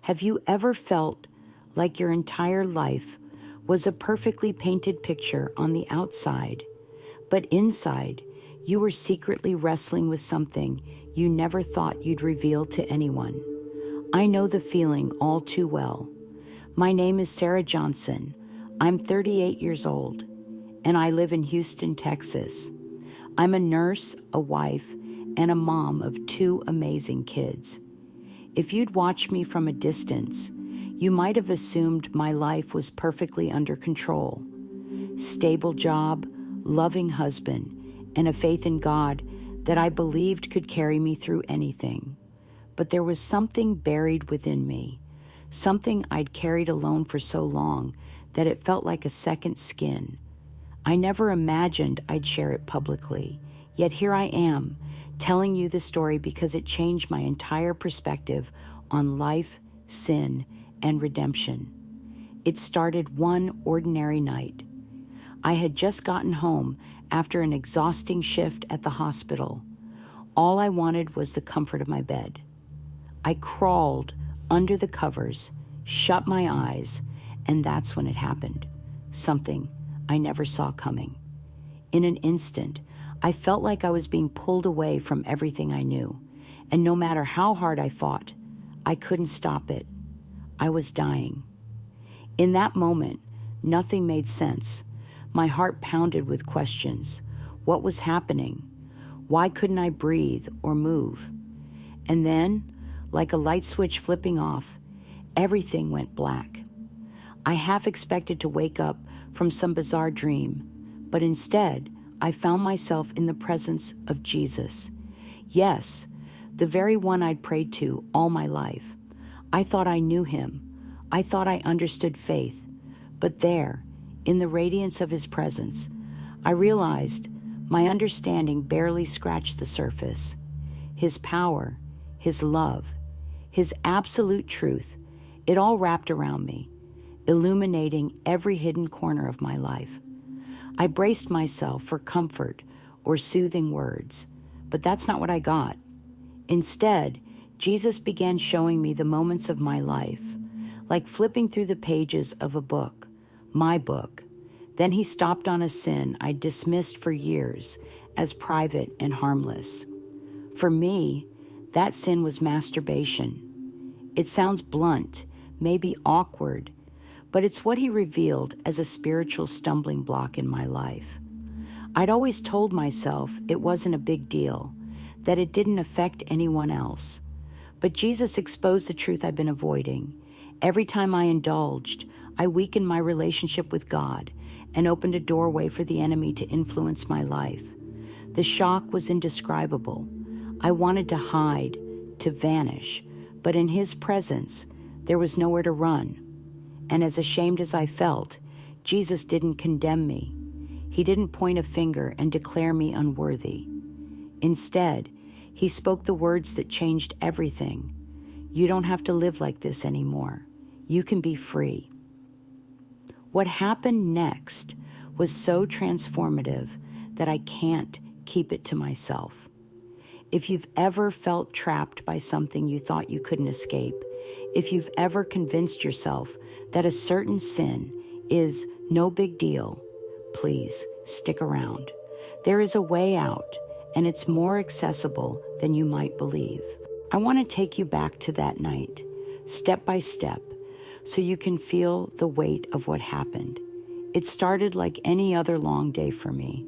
Have you ever felt like your entire life was a perfectly painted picture on the outside, but inside you were secretly wrestling with something you never thought you'd reveal to anyone? I know the feeling all too well. My name is Sarah Johnson. I'm 38 years old, and I live in Houston, Texas. I'm a nurse, a wife, and a mom of 2 amazing kids. If you'd watched me from a distance, you might have assumed my life was perfectly under control. Stable job, loving husband, and a faith in God that I believed could carry me through anything. But there was something buried within me, something I'd carried alone for so long that it felt like a second skin. I never imagined I'd share it publicly, yet here I am, telling you the story because it changed my entire perspective on life, sin, and redemption. It started one ordinary night. I had just gotten home after an exhausting shift at the hospital. All I wanted was the comfort of my bed. I crawled under the covers, shut my eyes, and that's when it happened. Something I never saw coming. In an instant, I felt like I was being pulled away from everything I knew, and no matter how hard I fought, I couldn't stop it. I was dying. In that moment, nothing made sense. My heart pounded with questions. What was happening? Why couldn't I breathe or move? And then, like a light switch flipping off, everything went black. I half expected to wake up from some bizarre dream, but instead, I found myself in the presence of Jesus. Yes, the very one I'd prayed to all my life. I thought I knew him. I thought I understood faith. But there, in the radiance of his presence, I realized my understanding barely scratched the surface. His power, his love, his absolute truth, it all wrapped around me, illuminating every hidden corner of my life. I braced myself for comfort or soothing words, but that's not what I got. Instead, Jesus began showing me the moments of my life, like flipping through the pages of a book, my book. Then he stopped on a sin I dismissed for years as private and harmless. For me, that sin was masturbation. It sounds blunt, maybe awkward, but it's what he revealed as a spiritual stumbling block in my life. I'd always told myself it wasn't a big deal, that it didn't affect anyone else. But Jesus exposed the truth I've been avoiding. Every time I indulged, I weakened my relationship with God and opened a doorway for the enemy to influence my life. The shock was indescribable. I wanted to hide, to vanish, but in his presence, there was nowhere to run. And as ashamed as I felt, Jesus didn't condemn me. He didn't point a finger and declare me unworthy. Instead, he spoke the words that changed everything. You don't have to live like this anymore. You can be free. What happened next was so transformative that I can't keep it to myself. If you've ever felt trapped by something you thought you couldn't escape, if you've ever convinced yourself that a certain sin is no big deal, please stick around. There is a way out, and it's more accessible than you might believe. I want to take you back to that night, step by step, so you can feel the weight of what happened. It started like any other long day for me,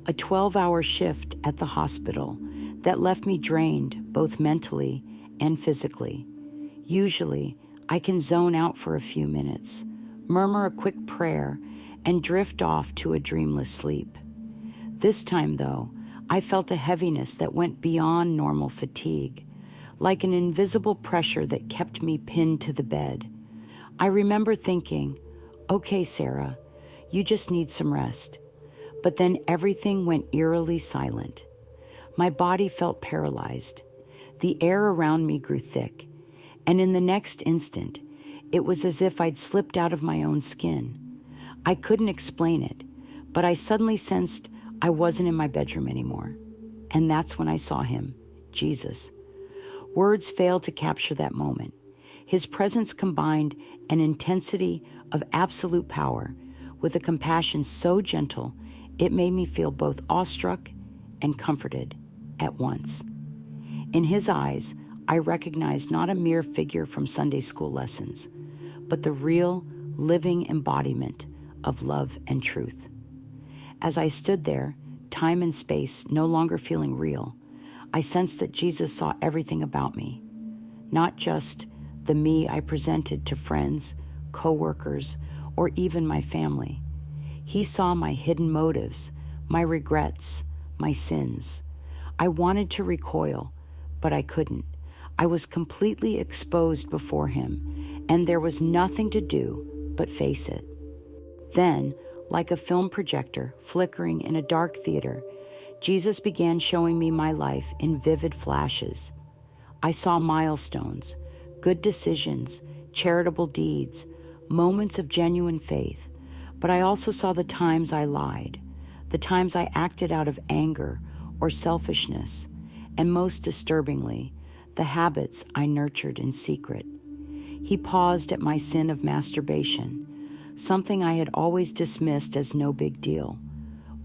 a 12-hour shift at the hospital that left me drained both mentally and physically. Usually, I can zone out for a few minutes, murmur a quick prayer, and drift off to a dreamless sleep. This time, though, I felt a heaviness that went beyond normal fatigue, like an invisible pressure that kept me pinned to the bed. I remember thinking, okay, Sarah, you just need some rest. But then everything went eerily silent. My body felt paralyzed. The air around me grew thick, and in the next instant, it was as if I'd slipped out of my own skin. I couldn't explain it, but I suddenly sensed I wasn't in my bedroom anymore. And that's when I saw him, Jesus. Words failed to capture that moment. His presence combined an intensity of absolute power with a compassion so gentle it made me feel both awestruck and comforted at once. In his eyes, I recognized not a mere figure from Sunday school lessons, but the real, living embodiment of love and truth. As I stood there, time and space no longer feeling real, I sensed that Jesus saw everything about me, not just the me I presented to friends, coworkers, or even my family. He saw my hidden motives, my regrets, my sins. I wanted to recoil, but I couldn't. I was completely exposed before him, and there was nothing to do but face it. Then, like a film projector flickering in a dark theater, Jesus began showing me my life in vivid flashes. I saw milestones, good decisions, charitable deeds, moments of genuine faith, but I also saw the times I lied, the times I acted out of anger or selfishness, and most disturbingly, the habits I nurtured in secret. He paused at my sin of masturbation, something I had always dismissed as no big deal.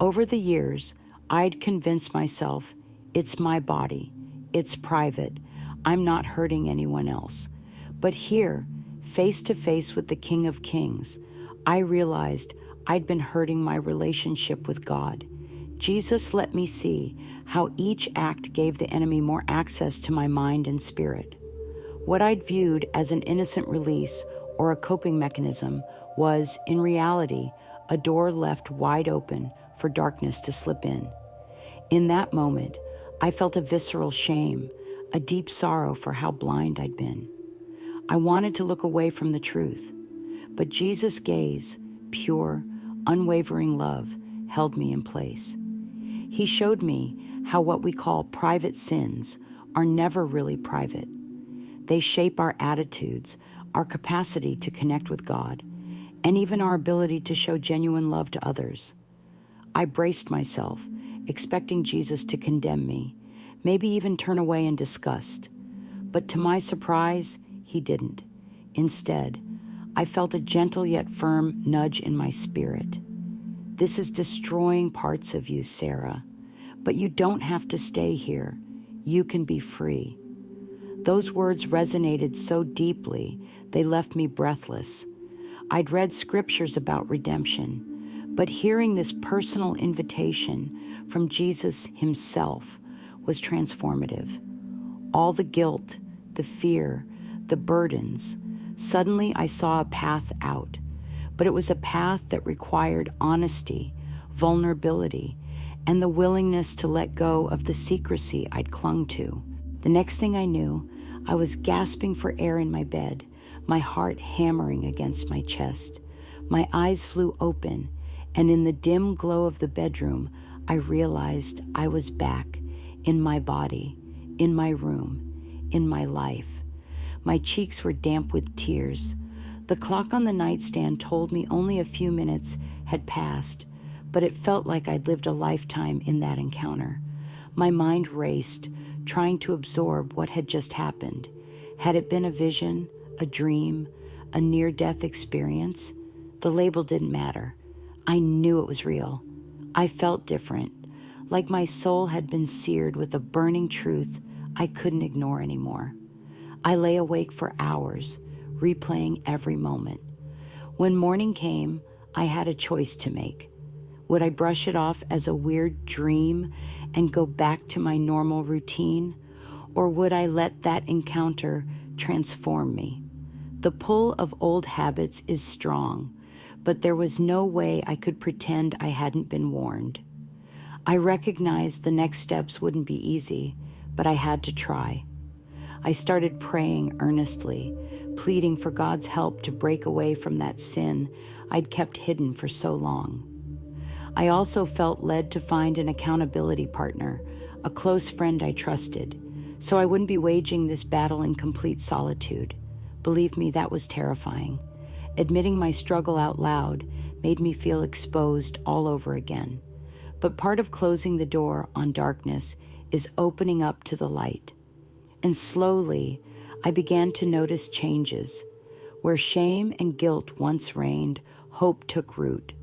Over the years, I'd convinced myself, it's my body, it's private, I'm not hurting anyone else. But here, face to face with the King of Kings, I realized I'd been hurting my relationship with God. Jesus let me see how each act gave the enemy more access to my mind and spirit. What I'd viewed as an innocent release or a coping mechanism was, in reality, a door left wide open for darkness to slip in. In that moment, I felt a visceral shame, a deep sorrow for how blind I'd been. I wanted to look away from the truth, but Jesus' gaze, pure, unwavering love, held me in place. He showed me how what we call private sins are never really private. They shape our attitudes, our capacity to connect with God, and even our ability to show genuine love to others. I braced myself, expecting Jesus to condemn me, maybe even turn away in disgust. But to my surprise, he didn't. Instead, I felt a gentle yet firm nudge in my spirit. This is destroying parts of you, Sarah, but you don't have to stay here. You can be free. Those words resonated so deeply, they left me breathless. I'd read scriptures about redemption, but hearing this personal invitation from Jesus himself was transformative. All the guilt, the fear, the burdens, suddenly I saw a path out, but it was a path that required honesty, vulnerability, and the willingness to let go of the secrecy I'd clung to. The next thing I knew, I was gasping for air in my bed, my heart hammering against my chest. My eyes flew open, and in the dim glow of the bedroom, I realized I was back in my body, in my room, in my life. My cheeks were damp with tears. The clock on the nightstand told me only a few minutes had passed, but it felt like I'd lived a lifetime in that encounter. My mind raced, trying to absorb what had just happened. Had it been a vision, a dream, a near-death experience? The label didn't matter. I knew it was real. I felt different, like my soul had been seared with a burning truth I couldn't ignore anymore. I lay awake for hours, replaying every moment. When morning came, I had a choice to make. Would I brush it off as a weird dream and go back to my normal routine? Or would I let that encounter transform me? The pull of old habits is strong, but there was no way I could pretend I hadn't been warned. I recognized the next steps wouldn't be easy, but I had to try. I started praying earnestly, pleading for God's help to break away from that sin I'd kept hidden for so long. I also felt led to find an accountability partner, a close friend I trusted, so I wouldn't be waging this battle in complete solitude. Believe me, that was terrifying. Admitting my struggle out loud made me feel exposed all over again. But part of closing the door on darkness is opening up to the light. And slowly, I began to notice changes. Where shame and guilt once reigned, hope took root.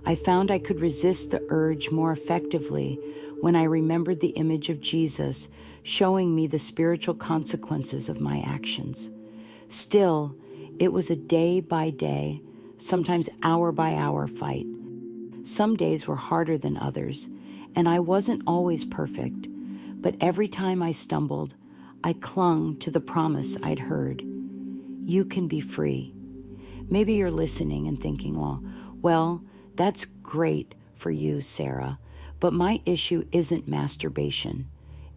I found I could resist the urge more effectively when I remembered the image of Jesus showing me the spiritual consequences of my actions. Still, it was a day-by-day, sometimes hour-by-hour fight. Some days were harder than others, and I wasn't always perfect, but every time I stumbled, I clung to the promise I'd heard. You can be free. Maybe you're listening and thinking, well, that's great for you, Sarah, but my issue isn't masturbation.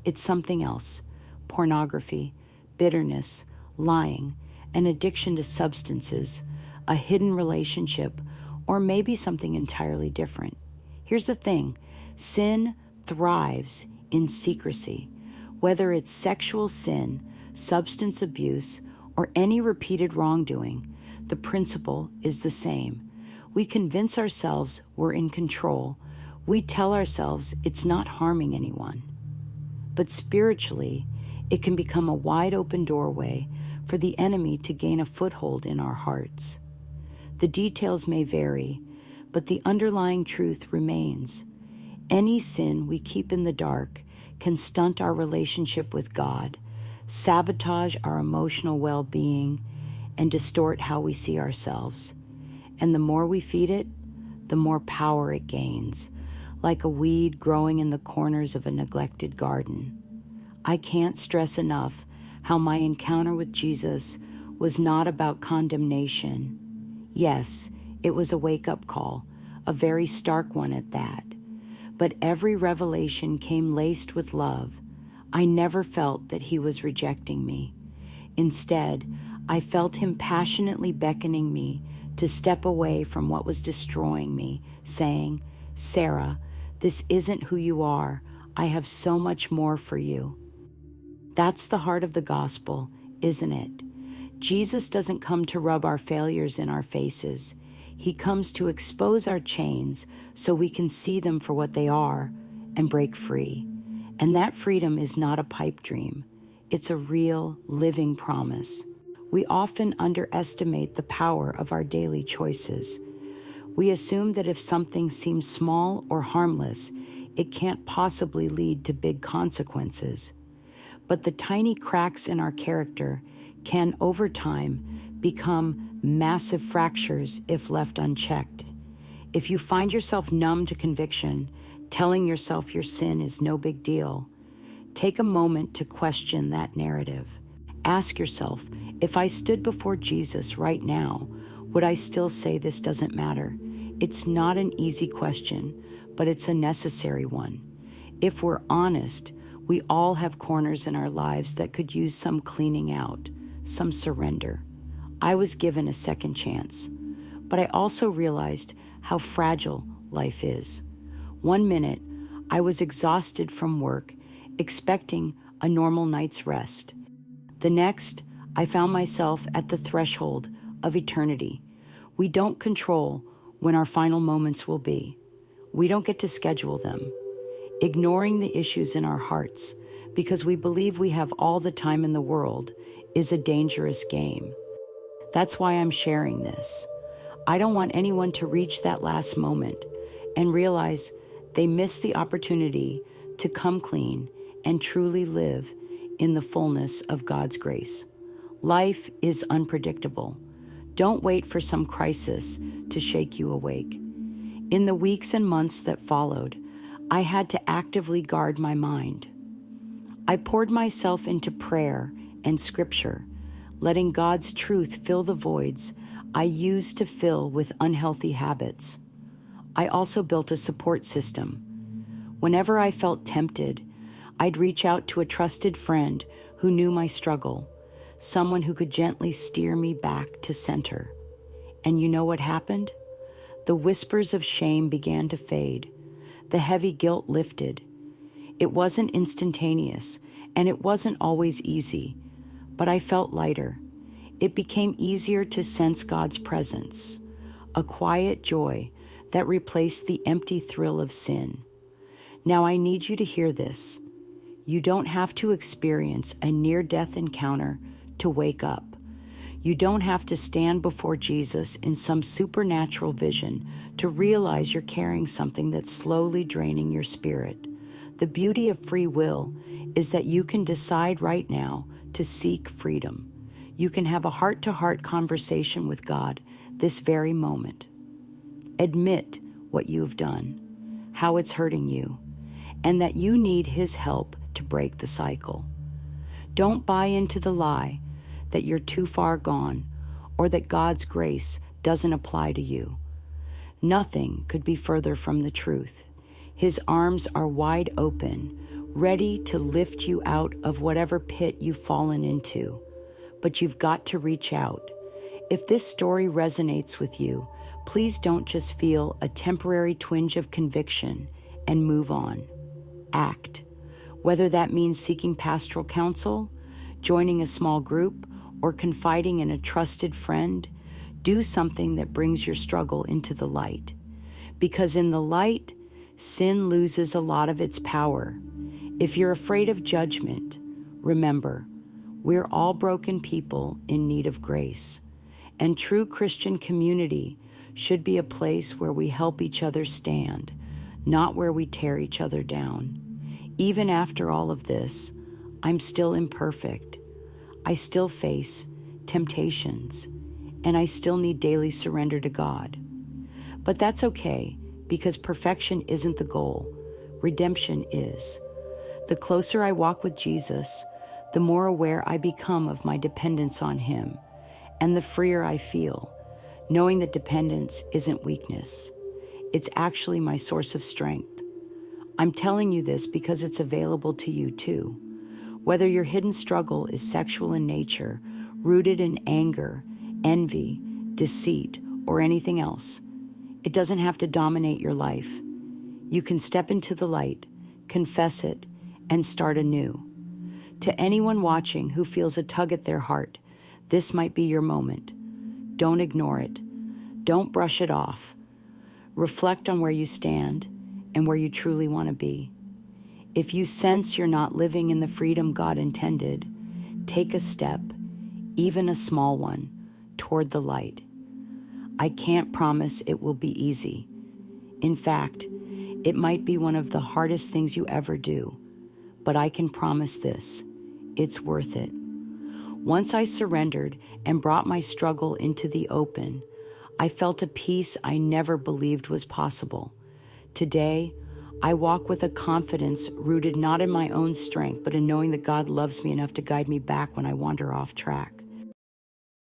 It's something else: pornography, bitterness, lying, an addiction to substances, a hidden relationship, or maybe something entirely different. Here's the thing: sin thrives in secrecy. Whether it's sexual sin, substance abuse, or any repeated wrongdoing, the principle is the same. We convince ourselves we're in control. We tell ourselves it's not harming anyone. But spiritually, it can become a wide open doorway for the enemy to gain a foothold in our hearts. The details may vary, but the underlying truth remains. Any sin we keep in the dark can stunt our relationship with God, sabotage our emotional well-being, and distort how we see ourselves. And the more we feed it, the more power it gains, like a weed growing in the corners of a neglected garden. I can't stress enough how my encounter with Jesus was not about condemnation. Yes, it was a wake-up call, a very stark one at that. But every revelation came laced with love. I never felt that he was rejecting me. Instead, I felt him passionately beckoning me to step away from what was destroying me, saying, "Sarah, this isn't who you are. I have so much more for you." That's the heart of the gospel, isn't it? Jesus doesn't come to rub our failures in our faces. He comes to expose our chains so we can see them for what they are and break free. And that freedom is not a pipe dream. It's a real, living promise. We often underestimate the power of our daily choices. We assume that if something seems small or harmless, it can't possibly lead to big consequences. But the tiny cracks in our character can, over time, become massive fractures if left unchecked. If you find yourself numb to conviction, telling yourself your sin is no big deal, take a moment to question that narrative. Ask yourself, if I stood before Jesus right now, would I still say this doesn't matter? It's not an easy question, but it's a necessary one. If we're honest, we all have corners in our lives that could use some cleaning out, some surrender. I was given a second chance, but I also realized how fragile life is. One minute, I was exhausted from work, expecting a normal night's rest. The next, I found myself at the threshold of eternity. We don't control when our final moments will be. We don't get to schedule them. Ignoring the issues in our hearts because we believe we have all the time in the world is a dangerous game. That's why I'm sharing this. I don't want anyone to reach that last moment and realize they missed the opportunity to come clean and truly live in the fullness of God's grace. Life is unpredictable. Don't wait for some crisis to shake you awake. In the weeks and months that followed, I had to actively guard my mind. I poured myself into prayer and scripture, letting God's truth fill the voids I used to fill with unhealthy habits. I also built a support system. Whenever I felt tempted, I'd reach out to a trusted friend who knew my struggle, someone who could gently steer me back to center. And you know what happened? The whispers of shame began to fade. The heavy guilt lifted. It wasn't instantaneous, and it wasn't always easy, but I felt lighter. It became easier to sense God's presence, a quiet joy that replaced the empty thrill of sin. Now I need you to hear this. You don't have to experience a near-death encounter to wake up. You don't have to stand before Jesus in some supernatural vision to realize you're carrying something that's slowly draining your spirit. The beauty of free will is that you can decide right now to seek freedom. You can have a heart-to-heart conversation with God this very moment. Admit what you've done, how it's hurting you, and that you need His help to break the cycle. Don't buy into the lie that you're too far gone or that God's grace doesn't apply to you. Nothing could be further from the truth. His arms are wide open, ready to lift you out of whatever pit you've fallen into. But you've got to reach out. If this story resonates with you, please don't just feel a temporary twinge of conviction and move on. Act. Whether that means seeking pastoral counsel, joining a small group, or confiding in a trusted friend, do something that brings your struggle into the light. Because in the light, sin loses a lot of its power. If you're afraid of judgment, remember, we're all broken people in need of grace. And true Christian community should be a place where we help each other stand, not where we tear each other down. Even after all of this, I'm still imperfect. I still face temptations, and I still need daily surrender to God. But that's okay, because perfection isn't the goal. Redemption is. The closer I walk with Jesus, the more aware I become of my dependence on Him, and the freer I feel, knowing that dependence isn't weakness. It's actually my source of strength. I'm telling you this because it's available to you too. Whether your hidden struggle is sexual in nature, rooted in anger, envy, deceit, or anything else, it doesn't have to dominate your life. You can step into the light, confess it, and start anew. To anyone watching who feels a tug at their heart, this might be your moment. Don't ignore it. Don't brush it off. Reflect on where you stand and where you truly want to be. If you sense you're not living in the freedom God intended, take a step, even a small one, toward the light. I can't promise it will be easy. In fact, it might be one of the hardest things you ever do, but I can promise this: it's worth it. Once I surrendered and brought my struggle into the open, I felt a peace I never believed was possible. Today, I walk with a confidence rooted not in my own strength, but in knowing that God loves me enough to guide me back when I wander off track.